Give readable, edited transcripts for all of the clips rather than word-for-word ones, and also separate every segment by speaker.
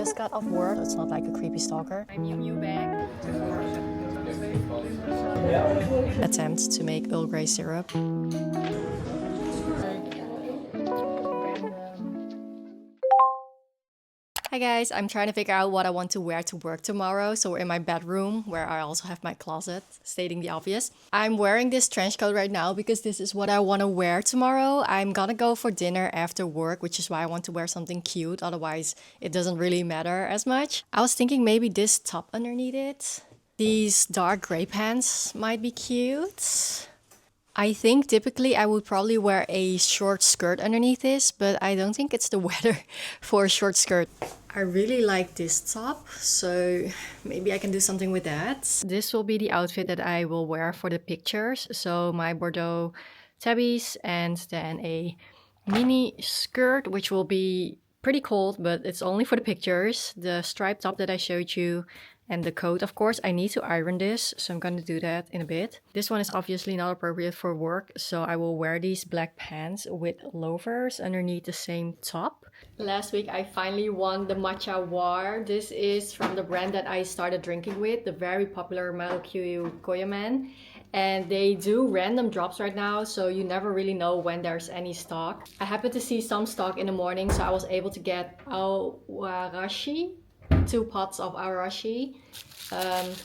Speaker 1: just got off work, so it's not like a creepy stalker. My Miu bag. Attempt to make Earl Grey syrup. Hi guys, I'm trying to figure out what I want to wear to work tomorrow. So we're in my bedroom where I also have my closet, stating the obvious. I'm wearing this trench coat right now because this is what I want to wear tomorrow. I'm gonna go for dinner after work, which is why I want to wear something cute. Otherwise, it doesn't really matter as much. I was thinking maybe this top underneath it. These dark gray pants might be cute. I think typically I would probably wear a short skirt underneath this, but I don't think it's the weather for a short skirt. I really like this top, so maybe I can do something with that. This will be the outfit that I will wear for the pictures. So my Bordeaux tabbies and then a mini skirt, which will be pretty cold, but it's only for the pictures. The striped top that I showed you and the coat, of course. I need to iron this, so I'm gonna do that in a bit. This one is obviously not appropriate for work, so I will wear these black pants with loafers underneath the same top. Last week I finally won the Matcha War. This is from the brand that I started drinking with, the very popular Malokyu Koyaman. And they do random drops right now, so you never really know when there's any stock. I happened to see some stock in the morning, so I was able to get awarashi, 2 pots of arashi,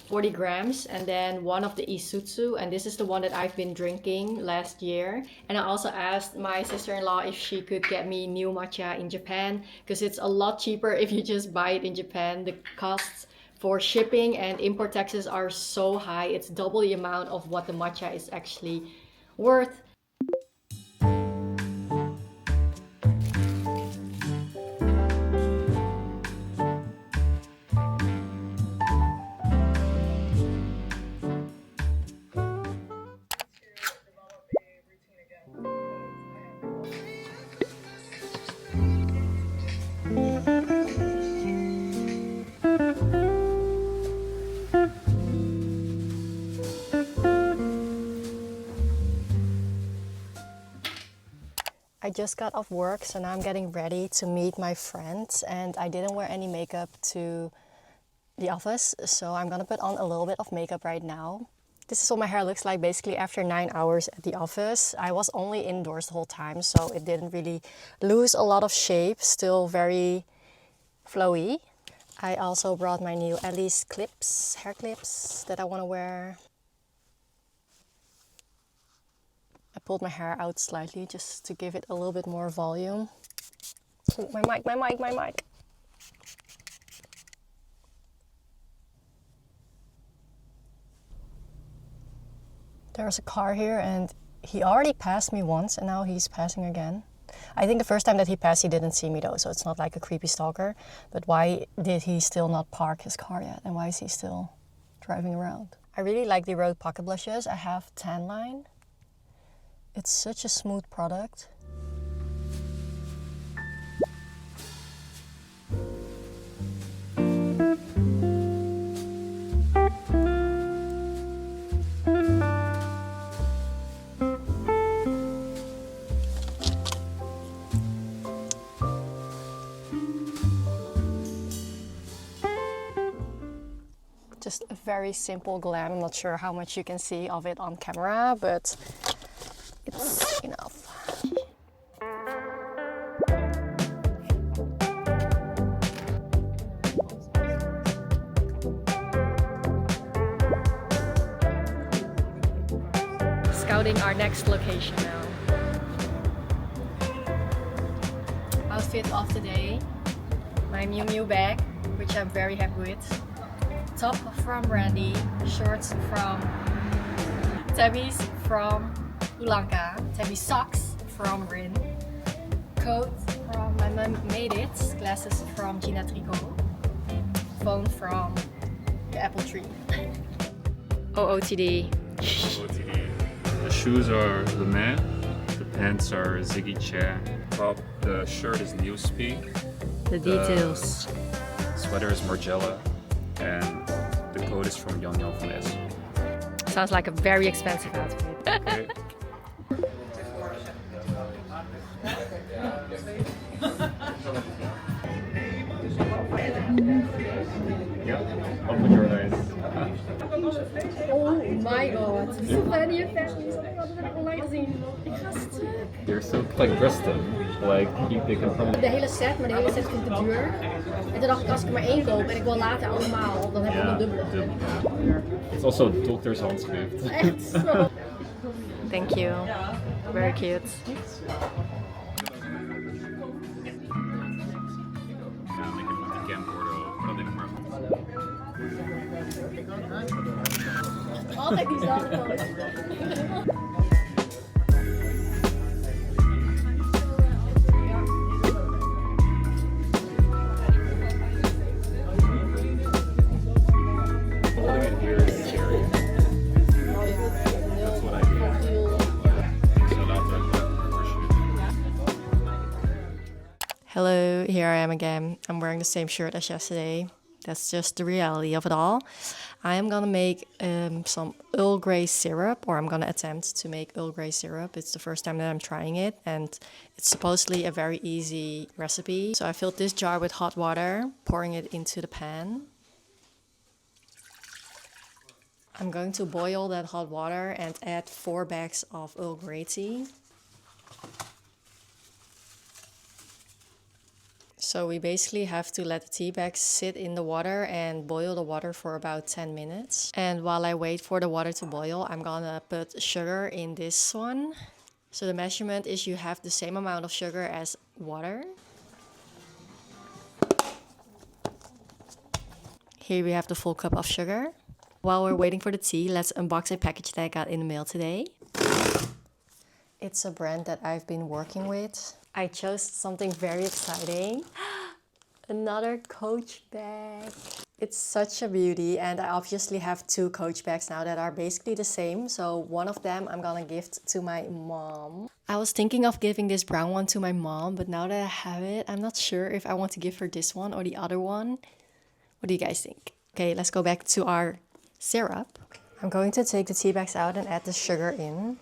Speaker 1: 40 grams, and then one of the Isutsu, and this is the one that I've been drinking last year. And I also asked my sister-in-law if she could get me new matcha in Japan, because it's a lot cheaper if you just buy it in Japan. The costs for shipping and import taxes are so high, it's double the amount of what the matcha is actually worth. I just got off work, so now I'm getting ready to meet my friends, and I didn't wear any makeup to the office, so I'm gonna put on a little bit of makeup right now. This is what my hair looks like basically after 9 hours at the office. I was only indoors the whole time, so it didn't really lose a lot of shape, still very flowy. I also brought my new Alice clips, hair clips that I want to wear. I pulled my hair out slightly just to give it a little bit more volume. Oh, my mic. There's a car here and he already passed me once and now he's passing again. I think the first time that he passed he didn't see me though, so it's not like a creepy stalker. But why did he still not park his car yet, and why is he still driving around? I really like the Rode pocket blushes. I have Tan Line. It's such a smooth product. Just a very simple glam. I'm not sure how much you can see of it on camera, but it's enough. Scouting our next location now. Outfit of the day. My Miu bag, which I'm very happy with. Top from Randy, shorts from Tabby's from Ulanka, Tabby socks from Rin, coat from my mom made it, glasses from Gina Tricot, phone from the Apple Tree. OOTD.
Speaker 2: The shoes are Le Mans, the pants are Ziggy Che, the shirt is Newspeak,
Speaker 1: The details.
Speaker 2: sweater is Margiela, and the coat is from Yon Yon Fles.
Speaker 1: Sounds like a very expensive outfit.
Speaker 2: Okay.
Speaker 1: my god. Thuvan, je family is altijd een online zien. Ik ga stuk.
Speaker 2: They're so like Bristol. Like they can probably.
Speaker 1: De hele set, maar de hele set vind ik te duur. En toen dacht ik, als ik er maar één koop en ik wil later allemaal, dan heb ik een dubbele.
Speaker 2: It's also doctor's handschrift.
Speaker 1: Echt zo. Thank you. Very cute. Altijd diezelfde post. Hello, here I am again. I'm wearing the same shirt as yesterday. That's just the reality of it all. I am gonna make some Earl Grey syrup, or I'm gonna attempt to make Earl Grey syrup. It's the first time that I'm trying it, and it's supposedly a very easy recipe. So I filled this jar with hot water, pouring it into the pan. I'm going to boil that hot water and add 4 bags of Earl Grey tea. So we basically have to let the tea bags sit in the water and boil the water for about 10 minutes. And while I wait for the water to boil, I'm gonna put sugar in this one. So the measurement is you have the same amount of sugar as water. Here we have the full cup of sugar. While we're waiting for the tea, let's unbox a package that I got in the mail today. It's a brand that I've been working with. I chose something very exciting. Another Coach bag. It's such a beauty, and I obviously have 2 Coach bags now that are basically the same. So one of them I'm gonna gift to my mom. I was thinking of giving this brown one to my mom, but now that I have it, I'm not sure if I want to give her this one or the other one. What do you guys think? Okay, let's go back to our syrup. I'm going to take the tea bags out and add the sugar in.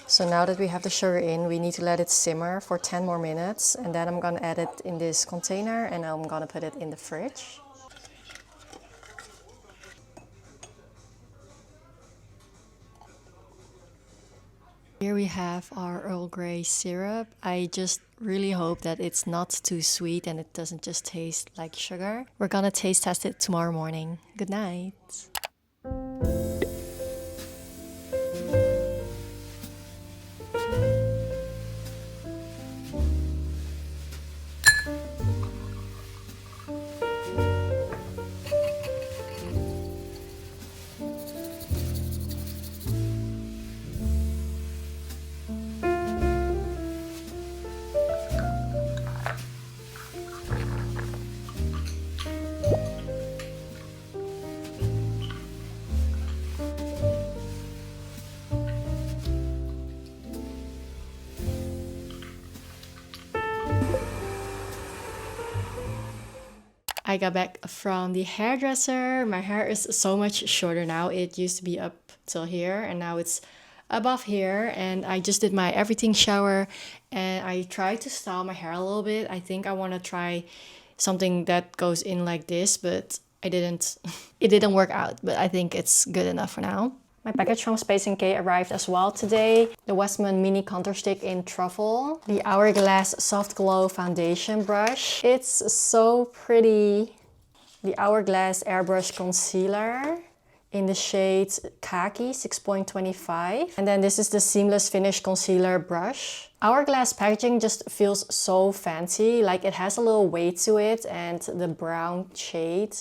Speaker 1: So now that we have the sugar in, we need to let it simmer for 10 more minutes, and then I'm gonna add it in this container and I'm gonna put it in the fridge. Here we have our Earl Grey syrup. I just really hope that it's not too sweet and it doesn't just taste like sugar. We're gonna taste test it tomorrow morning. Good night. I got back from the hairdresser. My hair is so much shorter now. It used to be up till here and now it's above here. And I just did my everything shower and I tried to style my hair a little bit. I think I want to try something that goes in like this, but I didn't. It didn't work out, but I think it's good enough for now. My package from Space & K arrived as well today. The Westman Mini Contour Stick in Truffle. The Hourglass Soft Glow Foundation Brush. It's so pretty. The Hourglass Airbrush Concealer in the shade Khaki 6.25. And then this is the Seamless Finish Concealer Brush. Hourglass packaging just feels so fancy. Like it has a little weight to it and the brown shade,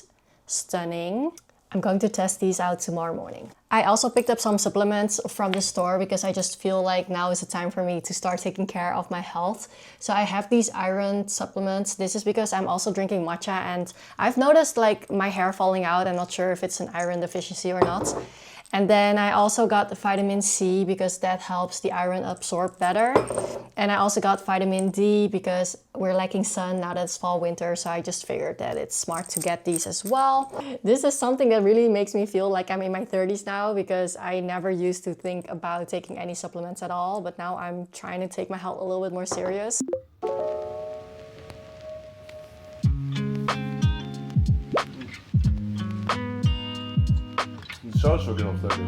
Speaker 1: stunning. I'm going to test these out tomorrow morning. I also picked up some supplements from the store because I just feel like now is the time for me to start taking care of my health. So I have these iron supplements. This is because I'm also drinking matcha and I've noticed like my hair falling out. I'm not sure if it's an iron deficiency or not. And then I also got the vitamin C because that helps the iron absorb better. And I also got vitamin D because we're lacking sun now that it's fall winter. So I just figured that it's smart to get these as well. This is something that really makes me feel like I'm in my 30s now because I never used to think about taking any supplements at all. But now I'm trying to take my health a little bit more serious.
Speaker 3: De saus is ook heel lekker.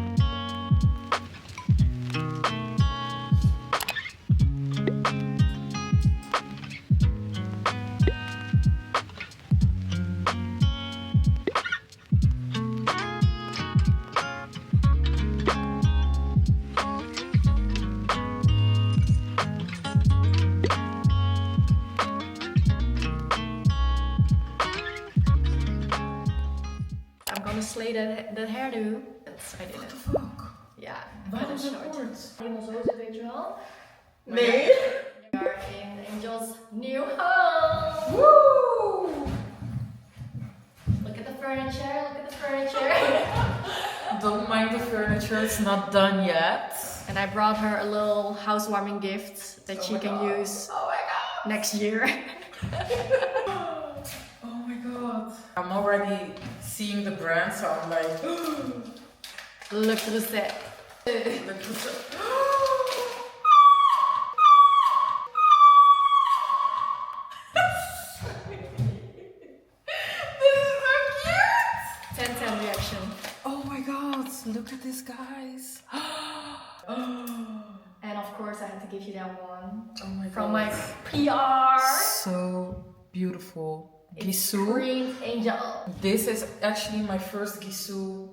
Speaker 1: I'm gonna slay that hairdo. I did it.
Speaker 4: Fuck.
Speaker 1: Ja,
Speaker 4: Waarom zo kort?
Speaker 1: helemaal zo zit, weet je wel.
Speaker 4: Nee.
Speaker 1: We are in Angel's new home.
Speaker 4: Woo!
Speaker 1: Look at the furniture, look at the furniture.
Speaker 4: Don't mind the furniture, it's not done yet.
Speaker 1: And I brought her a little housewarming gift that she can use
Speaker 4: Oh my god.
Speaker 1: next year.
Speaker 4: Oh my god. I'm already seeing the brand, so I'm like,
Speaker 1: Look to the set.
Speaker 4: look at this. This is so cute!
Speaker 1: 10-10 reaction.
Speaker 4: Oh my god, look at this, guys.
Speaker 1: And of course I had to give you that one.
Speaker 4: Oh my god.
Speaker 1: From my PR.
Speaker 4: So beautiful.
Speaker 1: It's
Speaker 4: Gisou.
Speaker 1: Green Angel.
Speaker 4: This is actually my first Gisou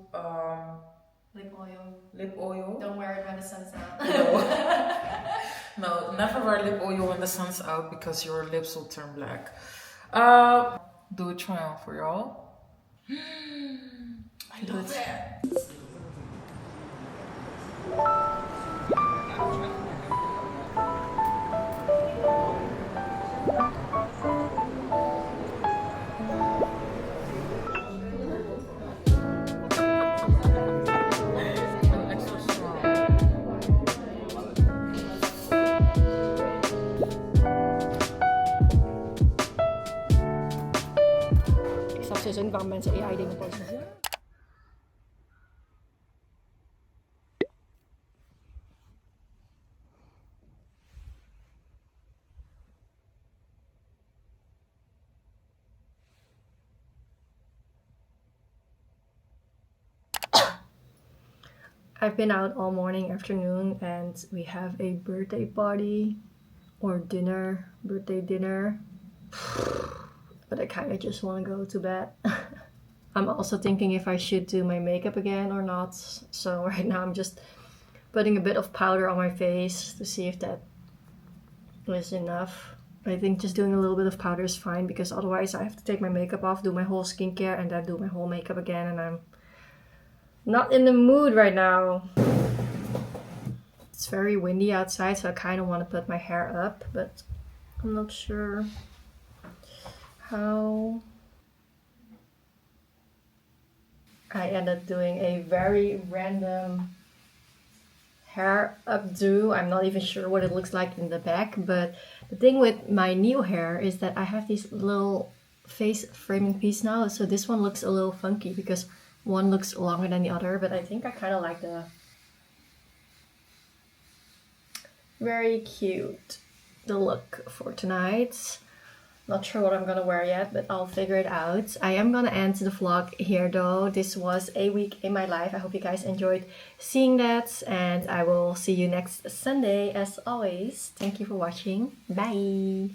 Speaker 1: Lip oil.
Speaker 4: lip oil.
Speaker 1: Don't wear it when the sun's out.
Speaker 4: No, never wear lip oil when the sun's out because your lips will turn black. Do a try on for y'all. I love it. Extra strong.
Speaker 1: Ik snap sowieso niet waarom mensen AI dingen posten. I've been out all morning, afternoon, and we have a birthday party or dinner, birthday dinner. But I kind of just want to go to bed. I'm also thinking if I should do my makeup again or not. So right now I'm just putting a bit of powder on my face to see if that is enough. I think just doing a little bit of powder is fine because otherwise I have to take my makeup off, do my whole skincare, and then do my whole makeup again, and I'm not in the mood right now. It's very windy outside, so I kind of want to put my hair up, but I'm not sure how. I ended up doing a very random hair updo. I'm not even sure what it looks like in the back, but the thing with my new hair is that I have these little face framing piece now, so this one looks a little funky because one looks longer than the other, but I think I kind of like the very cute the look for tonight. Not sure what I'm gonna wear yet, but I'll figure it out. I am gonna end the vlog here though. This was a week in my life. I hope you guys enjoyed seeing that, and I will see you next Sunday as always. Thank you for watching. Bye!